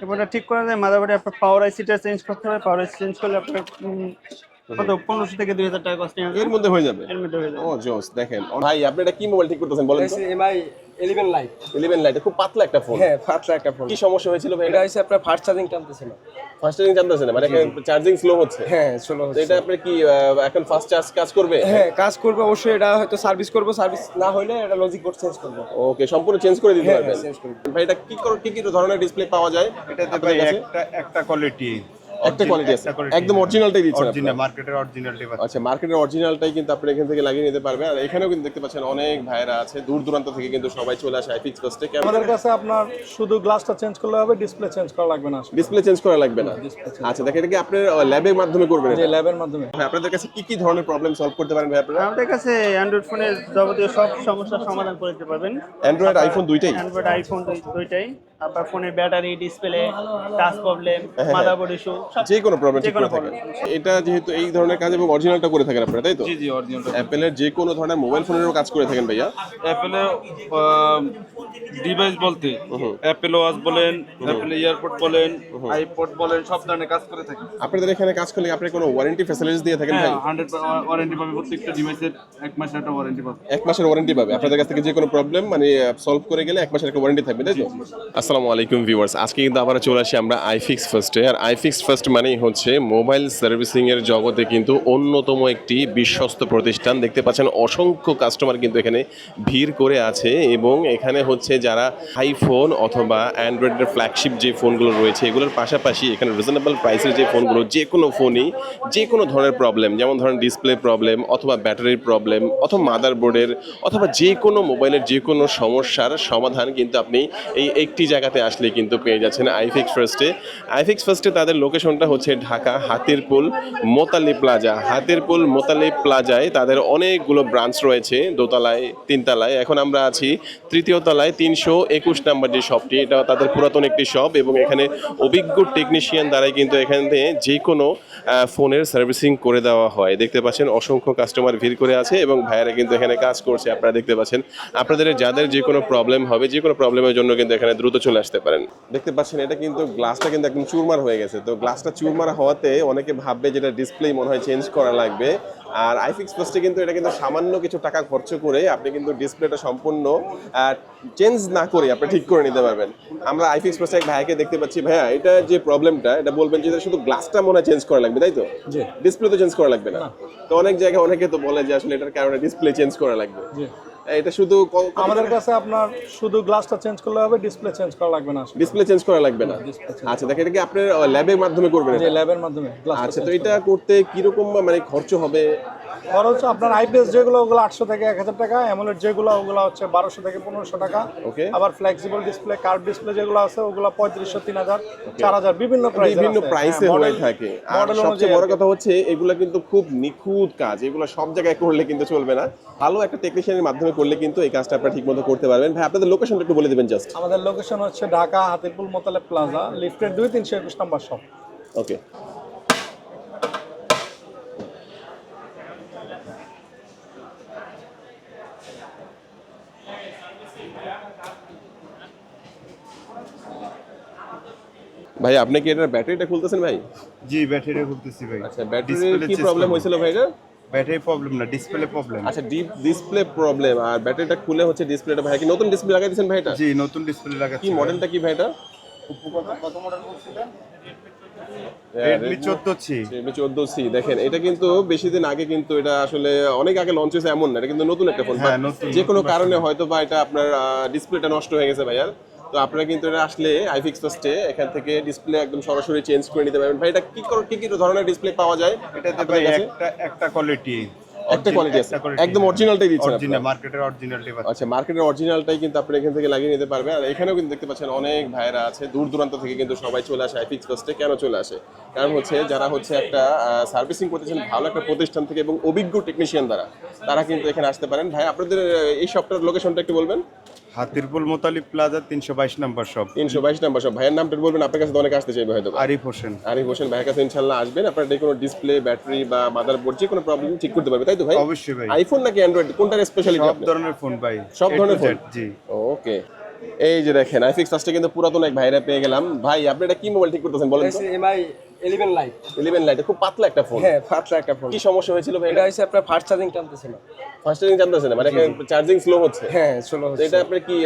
এবারটা ঠিক করা যায় মাদারবোর্ডে আপনার পাওয়ার আইসিটা চেঞ্জ করতে হবে। পাওয়ার আইসি চেঞ্জ করলে আপনার কত 1500 থেকে 2000 টাকা কস্টিং আসবে। এর মধ্যে হয়ে যাবে? এর মধ্যে হয়ে যাবে। ও জোস। দেখেন ভাই, আপনি এটা কি মোবাইল ঠিক করতেছেন বলেন তো? MI 11 light. 11 লাইট, খুব পাতলা একটা ফোন। হ্যাঁ, পাতলা একটা ফোন। কি সমস্যা হয়েছিল ভাই? এটা হচ্ছে আপনার ফাস্ট চার্জিং টানতেছে না। ফাস্ট চার্জিং টানতেছে না, মানে চার্জিং স্লো হচ্ছে? হ্যাঁ, স্লো তো হচ্ছে। এটা আপনি কি এখন ফাস্ট চার্জ কাজ করবে? হ্যাঁ, কাজ করবে অবশ্যই। এটা হয়তো সার্ভিস করব, সার্ভিস না হলে এটা লজিক বোর্ড চেঞ্জ করব। ওকে, সম্পূর্ণ চেঞ্জ করে দিতে হ্যাঁ, পারবেন? চেঞ্জ করব। ভাই এটা কি ধরনের ডিসপ্লে পাওয়া যায় এটাতে ভাই একটা কোয়ালিটি, একটা কোয়ালিটি আছে, একদম অরিজিনালটাই দিচ্ছেন অরিজিনাল আপনারা? মার্কেটের অরিজিনালটাই পাচ্ছেন। আচ্ছা, মার্কেটের অরিজিনালটাই কিন্তু আপনি এখান থেকে লাগিয়ে নিতে পারবেন। আর এখানেও কিন্তু দেখতে পাচ্ছেন অনেক ভাইরা আছে, দূর দূরান্ত থেকে কিন্তু সবাই চলে আসে আইফিক্স ফার্স্টে। আমাদের কাছে আপনার শুধু গ্লাসটা চেঞ্জ করলে হবে, ডিসপ্লে চেঞ্জ করা লাগবে না। ডিসপ্লে চেঞ্জ করা লাগবে না? আচ্ছা, দেখেন এটা কি আপনার ল্যাবের মাধ্যমে করবেন? যে ল্যাবের মাধ্যমে। ভাই আপনাদের কাছে কি ধরনের প্রবলেম সলভ করতে পারেন ভাই আপনারা? আমাদের কাছে অ্যান্ড্রয়েড ফোনের যাবতীয় সব সমস্যার সমাধান করে দিতে পারবেন। অ্যান্ড্রয়েড আইফোন দুইটাই? অ্যান্ড্রয়েড আইফোন দুইটাই। আপনার ফোনের battery, display, touch problem, motherboard issue, যে কোনো প্রবলেম ঠিক যে কোনো করে থাকেন। এটা যেহেতু এই ধরনের কাজ এবং অরিজিনালটা করে থাকেন আপনারা, তাই তো? জি জি অরিজিনালটা। অ্যাপেলের যে কোনো ধরনের মোবাইল ফোনেরও কাজ করে থাকেন ভাইয়া? অ্যাপেলে ডিভাইস বলতে অ্যাপেল ওয়াচ বলেন, অ্যাপেল ইয়ারপড বলেন, আইপড বলেন, সব ধরনের কাজ করে থাকি। আপনাদের এখানে কাজ করলে আপনি কোনো ওয়ারেন্টি ফ্যাসিলিটিস দিয়ে থাকেন ভাই? 100 ওয়ারেন্টি পাবে প্রত্যেকটা ডিভাইসের। 1 মাসের একটা ওয়ারেন্টি পাবে। 1 মাসের ওয়ারেন্টি পাবে আপনাদের কাছ থেকে যে কোনো প্রবলেম মানে সলভ করে গেলে 1 মাসের একটা ওয়ারেন্টি থাকবে, তাই তো? আসসালামু আলাইকুম ভিউয়ার্স, আজকে কিন্তু আবার চলে আসি আমরা আইফিক্স ফার্স্টে। আর আইফিক্স ফার্স্ট মানেই হচ্ছে মোবাইল সার্ভিসিং এর জগতে কিন্তু অন্যতম একটি বিশ্বস্ত প্রতিষ্ঠান। দেখতে পাচ্ছেন অসংখ্য কাস্টমার কিন্তু এখানে ভিড় করে আছে এবং এখানে হচ্ছে যারা আইফোন অথবা অ্যান্ড্রয়েডের ফ্ল্যাগশিপ যে ফোনগুলো রয়েছে এগুলোর পাশাপাশি এখানে রিজনেবল প্রাইসের যে ফোনগুলো, যে কোনো ফোনই যে কোনো ধরনের প্রবলেম, যেমন ধরেন ডিসপ্লে প্রবলেম অথবা ব্যাটারির প্রবলেম অথবা মাদারবোর্ডের অথবা যে কোনো মোবাইলের যে কোনো সমস্যার সমাধান কিন্তু আপনি এই একটি জায়গাতে আসলে কিন্তু পেয়ে যাচ্ছেন আইফিক্স ফার্স্টে। আইফিক্স ফার্স্টে তাদের লোকেশনটা হচ্ছে ঢাকা হাতিরপুল মোতালি প্লাজা। হাতিরপুল মোতালি প্লাজায় তাদের অনেকগুলো ব্রাঞ্চ রয়েছে, দোতলায়, তিনতলায়। এখন আমরা আছি তৃতীয় তলায় 321 নাম্বার যে শপটি, এটা তাদের পুরাতন একটি শপ এবং এখানে অভিজ্ঞ টেকনিশিয়ান দ্বারাই কিন্তু এখানে যে কোনো ফোনের সার্ভিসিং করে দেওয়া হয়। দেখতে পাচ্ছেন অসংখ্য কাস্টমার ভিড় করে আছে এবং ভাইয়ারা কিন্তু এখানে কাজ করছে। আপনারা দেখতে পাচ্ছেন আপনাদের যাদের যে কোনো প্রবলেম হবে, যে কোনো প্রবলেমের জন্য কিন্তু এখানে দ্রুত চলে আসতে পারেন। দেখতে পাচ্ছেন এটা কিন্তু গ্লাসটা কিন্তু একদম চুরমার হয়ে গেছে। তো গ্লাসটা চুরমার হওয়াতে অনেকে ভাববে যেটা ডিসপ্লে মনে হয় চেঞ্জ করা লাগবে। আর আইফিক্স ফার্স্টে কিন্তু এটা কিন্তু সামান্য কিছু টাকা খরচ করে আপনি কিন্তু ডিসপ্লেটা সম্পূর্ণ চেঞ্জ না করে আপনি ঠিক করে নিতে পারবেন। আমরা আইফিক্স ফার্স্টে এক ভাইকে দেখতে পাচ্ছি। ভাইয়া এটা যে প্রবলেমটা, এটা বলবেন যে শুধু গ্লাসটা মনে হয় চেঞ্জ করা লাগবে, তাই তো? ডিসপ্লে তো চেঞ্জ করা লাগবে না? তো অনেক জায়গায় অনেকে তো বলে যে আসলে এটার কারণে ডিসপ্লে চেঞ্জ করা লাগবে। এটা শুধু আমাদের কাছে আপনার শুধু গ্লাসটা চেঞ্জ করলে হবে, ডিসপ্লে চেঞ্জ করা লাগবে না। ডিসপ্লে চেঞ্জ করা লাগবে না? আচ্ছা, দেখেন এটা কি আপনার ল্যাবের মাধ্যমে করবেন? যে ল্যাবের মাধ্যমে। আচ্ছা, তো এটা করতে কিরকম মানে খরচ হবে? খরচ আপনার আইপিএস যেগুলো ওগুলো 800 থেকে 1000 টাকা, অ্যামোলেড যেগুলো ওগুলো হচ্ছে 1200 থেকে 1500 টাকা। ওকে। আবার ফ্লেক্সিবল ডিসপ্লে, কার্ভ ডিসপ্লে যেগুলো আছে ওগুলো 3500, 3000, 4000 বিভিন্ন প্রাইসে হয়ে থাকে। আর সবচেয়ে বড় কথা হচ্ছে এগুলো কিন্তু খুব নিখুঁত কাজ, এগুলো সব জায়গায় করলে কিন্তু চলবে না। ভালো একটা টেকনিশিয়ানের মাধ্যমে করলে কিন্তু এই কাজটা আপনারা ঠিকমতো করতে পারবেন। ভাই আপনাদের লোকেশনটা একটু বলে দিবেন জাস্ট। আমাদের লোকেশন হচ্ছে ঢাকা হাতিরপুল মোতালেব প্লাজা, লিফটের 2-321 নাম্বার শপ। ওকে। ভাই আপনি কি এটার ব্যাটারিটা খুলতেছেন ভাই? জি, ব্যাটারি খুলতেছি ভাই। আচ্ছা, ব্যাটারির কি প্রবলেম হয়েছিল ভাই? এটা ব্যাটারি প্রবলেম না, ডিসপ্লে প্রবলেম। আচ্ছা, ডিসপ্লে প্রবলেম। আর ব্যাটারিটা খুলে হচ্ছে ডিসপ্লেটা। ভাই কি নতুন ডিসপ্লে লাগাই দিয়েছেন ভাই? এটা জি, নতুন ডিসপ্লে লাগাচ্ছি। কি মডেলটা কি ভাই? এটা কত মডেল বলছিলেন? Redmi 14C। Redmi 14C। দেখেন এটা কিন্তু বেশি দিন আগে কিন্তু এটা আসলে অনেক আগে লঞ্চ হয়েছে এমন না, এটা কিন্তু নতুন একটা ফোন। হ্যাঁ, নতুন। যে কোনো কারণে হয়তো বা এটা আপনার ডিসপ্লেটা নষ্ট হয়ে গেছে ভাইয়ার। তো আপনারা কিন্তু এটা আসলে আইফিক্স ফার্স্টে এখান থেকে ডিসপ্লে একদম সরাসরি চেঞ্জ করে নিতে পারবেন। ভাই এটা কি ধরনের ডিসপ্লে পাওয়া যায়? এটাতে ভাই একটা কোয়ালিটি, একটা কোয়ালিটি আছে, একদম অরিজিনালটাই দিচ্ছেন আপনি? অরিজিনাল মার্কেটের অরিজিনালটাই পাচ্ছেন। আচ্ছা, মার্কেটের অরিজিনালটাই কিন্তু আপনি এখান থেকে লাগিয়ে নিতে পারবেন। আর এখানেও কিন্তু দেখতে পাচ্ছেন অনেক ভাইরা আছে, দূর দূরান্ত থেকে কিন্তু সবাই চলে আসে আইফিক্স ফার্স্টে। কেন চলে আসে? কারণ হচ্ছে যারা হচ্ছে একটা সার্ভিসিং করতেছেন ভালো একটা প্রতিষ্ঠান থেকে এবং অভিজ্ঞ টেকনিশিয়ান দ্বারা, তারা কিন্তু এখানে আসতে পারেন। ভাই আপনাদের এই শপটার লোকেশনটা একটু বলবেন? Hatirpool Motali Plaza 322 number shop. 322 number shop. ভাইয়ের নামটা বলবেন? আপনার কাছে তো অনেক আসতে চাইবে হয়তো। আরিফ হোসেন। আরিফ হোসেন ভাইয়ের কাছে ইনশাআল্লাহ আসবেন, আপনারা যে কোনো ডিসপ্লে, ব্যাটারি বা মাদারবোর্ড যে কোনো প্রবলেম ঠিক করতে পারবে, তাই তো ভাই? অবশ্যই ভাই। আইফোন নাকি অ্যান্ড্রয়েড, কোনটার স্পেশালিটি? সব ধরনের ফোন ভাই, সব ধরনের ফোন। জি। ওকে। এই যে দেখেন আইফিক্স ফার্স্টে কিন্তু পুরাতন এক ভাইরা পেয়ে গেলাম। ভাই আপনি এটা কি মোবাইল ঠিক করতেছেন বলেন তো? MI 11 light. 11 লাইট, খুব পাতলা একটা ফোন। হ্যাঁ, পাতলা একটা ফোন। কি সমস্যা হয়েছিল ভাই? এটা হচ্ছে আপনার ফাস্ট চার্জিং টানতেছে না। ফার্স্ট চার্জিং জানতেছেন না, মানে চার্জিং স্লো হচ্ছে। হ্যাঁ, স্লো তো হচ্ছে। এটা আপনি কি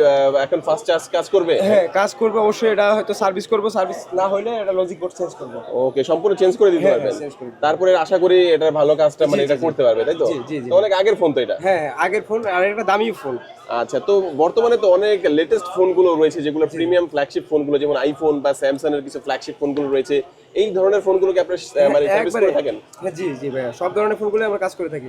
এখন ফাস্ট চার্জ কাজ করবে? হ্যাঁ, কাজ করবে অবশ্যই। এটা হয়তো সার্ভিস করব, সার্ভিস না হলে এটা লজিক বোর্ড চেঞ্জ করব। ওকে, সম্পূর্ণ চেঞ্জ করে দিতে হ্যাঁ, পারবেন। চেঞ্জ করে দিতে। তারপরে আশা করি এটার ভালো কাজটা মানে এটা করতে পারবে, তাই তো? জি, জি, জি। তো অনেক আগের ফোন তো এটা। হ্যাঁ, আগের ফোন আর একটা দামি ফোন। আচ্ছা, তো বর্তমানে তো অনেক লেটেস্ট ফোনগুলো রয়েছে যেগুলো প্রিমিয়াম ফ্ল্যাগশিপ ফোনগুলো, যেমন আইফোন বা স্যামসাং এর কিছু ফ্ল্যাগশিপ ফোনগুলো রয়েছে। এই ধরনের ফোনগুলো কি আপনি মানে সার্ভিস করে থাকেন? হ্যাঁ, জি জি ভাইয়া, সব ধরনের ফোনগুলো আমরা কাজ করে থাকি।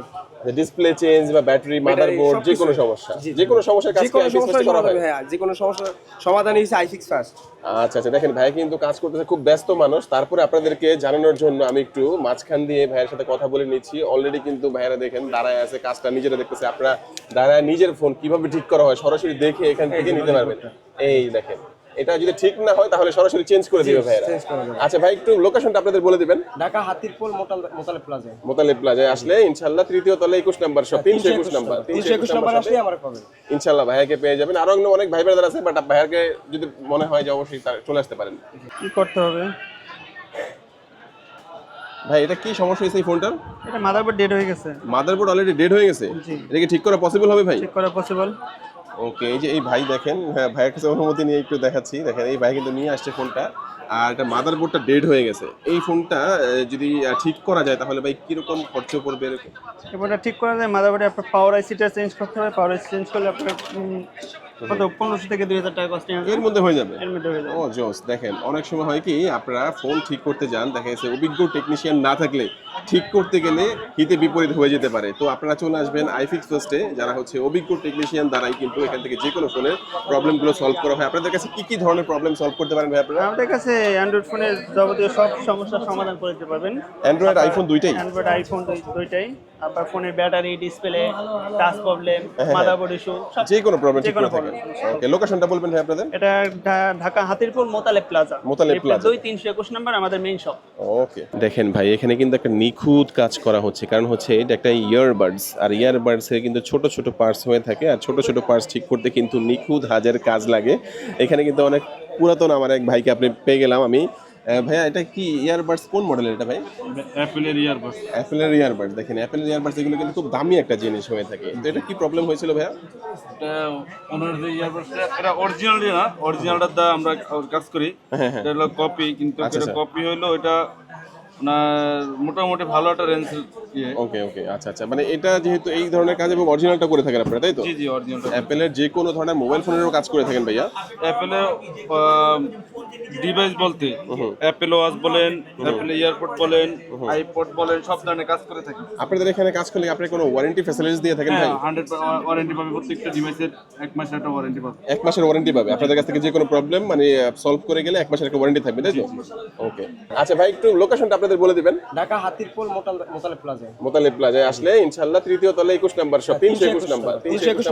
ডিসপ্লে চেঞ্জ বা ব্যাটারি, মাদারবোর্ড, যে কোনো সমস্যা, যে কোনো সমস্যার কাজ যে কোনো আইফিক্স সমস্যার করা হয়। সমাধান, হ্যাঁ, যে কোনো সমস্যার সমাধানই হচ্ছে আইফিক্স ফার্স্ট। আচ্ছা আচ্ছা, দেখেন ভাই কিন্তু কাজ করতেছে, খুব ব্যস্ত মানুষ। তারপরে আপনাদেরকে জানানোর জন্য আমি একটু মাঝখান দিয়ে ভাইয়ের সাথে কথা বলে নিচ্ছি। অলরেডি কিন্তু ভাইয়েরা দেখেন দাঁড়ায় আছে, কাজটা নিজেরা দেখতেছে। আপনারা দাঁড়ায় নিজের ফোন কিভাবে ঠিক করা হয় সরাসরি দেখে এখান থেকে নিতে পারবেন। এই দেখেন, এটা যদি ঠিক না হয় তাহলে সরাসরি চেঞ্জ করে দিবে ভাইয়েরা। চেঞ্জ করা যাবে। আচ্ছা ভাই, একটু লোকেশনটা আপনাদের বলে দিবেন। ঢাকা হাতিরপুল মোতালেব প্লাজা। মোতালেব প্লাজায় আসলে ইনশাআল্লাহ তৃতীয় তলায় 21 নাম্বার শপ, 321 নাম্বার 321 নাম্বার আসলে আমরা পাবেন। ইনশাআল্লাহ ভাইয়াকে পেয়ে যাবেন। আরো অনেক ভাই ব্রাদার আছে, বাট ভাইয়াকে যদি মনে হয় যে অবশ্যই চলে আসতে পারেন। কি করতে হবে? ভাই এটা কি সমস্যা হয়েছে এই ফোনটার? এটা মাদারবোর্ড ডেড হয়ে গেছে। মাদারবোর্ড অলরেডি ডেড হয়ে গেছে। জি। এটা কি ঠিক করা পসিবল হবে ভাই? চেক করা পসিবল। ওকে, এই যে এই ভাই দেখেন, হ্যাঁ ভাইয়ের কাছে অনুমতি নিয়ে একটু দেখাচ্ছি। দেখেন এই ভাই কিন্তু নিয়ে আসছে ফোনটা, আর এটা মাদারবোর্ডটা ডেড হয়ে গেছে। এই ফোনটা যদি ঠিক করা যায় তাহলে ভাই কিরকম খরচ পড়বে এরকম? এবারটা ঠিক করা যায়, মাদারবোর্ডে আপনার পাওয়ার আইসিটা চেঞ্জ করতে হবে। পাওয়ার আইসি চেঞ্জ করলে আপনার কত 1500 থেকে 2000 টাকা কস্টিং হবে। এর মধ্যে হয়ে যাবে? এর মধ্যে হয়ে যাবে। ও জোস। দেখেন অনেক সময় হয় কি, আপনারা ফোন ঠিক করতে যান, দেখা যাচ্ছে অভিজ্ঞ টেকনিশিয়ান না থাকলে ঠিক করতে গেলে হিতে বিপরীত হয়ে যেতে পারে। তো আপনারা চলে আসবেন আইফিক্স ফার্স্টে, যারা হচ্ছে অভিজ্ঞ টেকনিশিয়ান দ্বারাই কিন্তু এখান থেকে যে কোনো ফোনের প্রবলেমগুলো সলভ করা হয়। আপনাদের কাছে কি কি ধরনের প্রবলেম সলভ করতে পারেন ভাই আপনারা? আমাদের কাছে অ্যান্ড্রয়েড ফোনের যাবতীয় সব সমস্যার সমাধান করে দিতে পারবেন। অ্যান্ড্রয়েড আইফোন দুইটাই? অ্যান্ড্রয়েড আইফোন দুইটাই। আপনার ফোনের battery, display, touch problem, motherboard issue, সব যে কোনো প্রবলেম যে ঠিক কোনো করে থাকেন। problem। ওকে, লোকেশনটা বলবেন ভাই আপনাদের? এটা Dhaka Hatirpul Motaleb plaza. Motaleb plaza. 321 number আমাদের মেইন শপ। ওকে, দেখেন ভাই এখানে কিন্তু একটা নিখুঁত কাজ করা হচ্ছে, কারণ হচ্ছে এটা একটা ইয়ারবাডস, আর ইয়ারবাডসে কিন্তু ছোট ছোট পার্টস হয়ে থাকে, আর ছোট ছোট পার্টস ঠিক করতে কিন্তু নিখুঁত হাজার কাজ লাগে। এখানে কিন্তু অনেক পুরাতন আমার এক ভাইকে আপনি পেয়ে গেলাম আমি। ভাইয়া এটা কি ইয়ারবাডস, কোন মডেলের এটা ভাই? অ্যাপেলের ইয়ারবাডস। অ্যাপেলের ইয়ারবাডস। দেখেন অ্যাপেলের ইয়ারবাডস এগুলো কিন্তু খুব দামি একটা জিনিস হয়ে থাকে। তো এটা কি প্রবলেম হয়েছিল ভাইয়া? এটা ওনার যে ইয়ারবাডসটা, এটা অরিজিনালি না, অরিজিনালটার দা আমরা কাজ করি। এটা হলো কপি, কিন্তু এটা কপি হইলো এটা ওনার মোটামুটি ভালো একটা রেঞ্জ। ওকে ওকে, আচ্ছা আচ্ছা, মানে এটা যেহেতু এই ধরনের কাজ এবং অরিজিনালটা করে থাকেন আপনারা, তাই তো? জি জি, অরিজিনালটা। অ্যাপেলের যে কোনো ধরনের মোবাইল ফোনেরও কাজ করে থাকেন ভাইয়া? অ্যাপেলের ডিভাইস বলতে অ্যাপেল ওয়াচ বলেন, অ্যাপেল ইয়ারপড বলেন, আইপড বলেন, সব ধরনের কাজ করে থাকি। আপনাদের এখানে কাজ করলে আপনি কোনো ওয়ারেন্টি ফ্যাসিলিটিস দিয়ে থাকেন ভাই? 100 ওয়ারেন্টি পাবে, প্রত্যেকটা ডিভাইসের 1 মাসের একটা ওয়ারেন্টি পাবে। 1 মাসের ওয়ারেন্টি পাবে আপনাদের কাছ থেকে, যে কোনো প্রবলেম মানে সলভ করে গেলে 1 মাসের একটা ওয়ারেন্টি থাকবে, তাই তো? ওকে, আচ্ছা ভাই একটু লোকেশনটা আপনাদের বলে দিবেন। ঢাকা হাতিরপুল মোতালেব প্লাজা। মোতালেব প্লাজায় আসলে ইনশাআল্লাহ তৃতীয় তলায় 21 নাম্বার শপ, 321 নাম্বার 321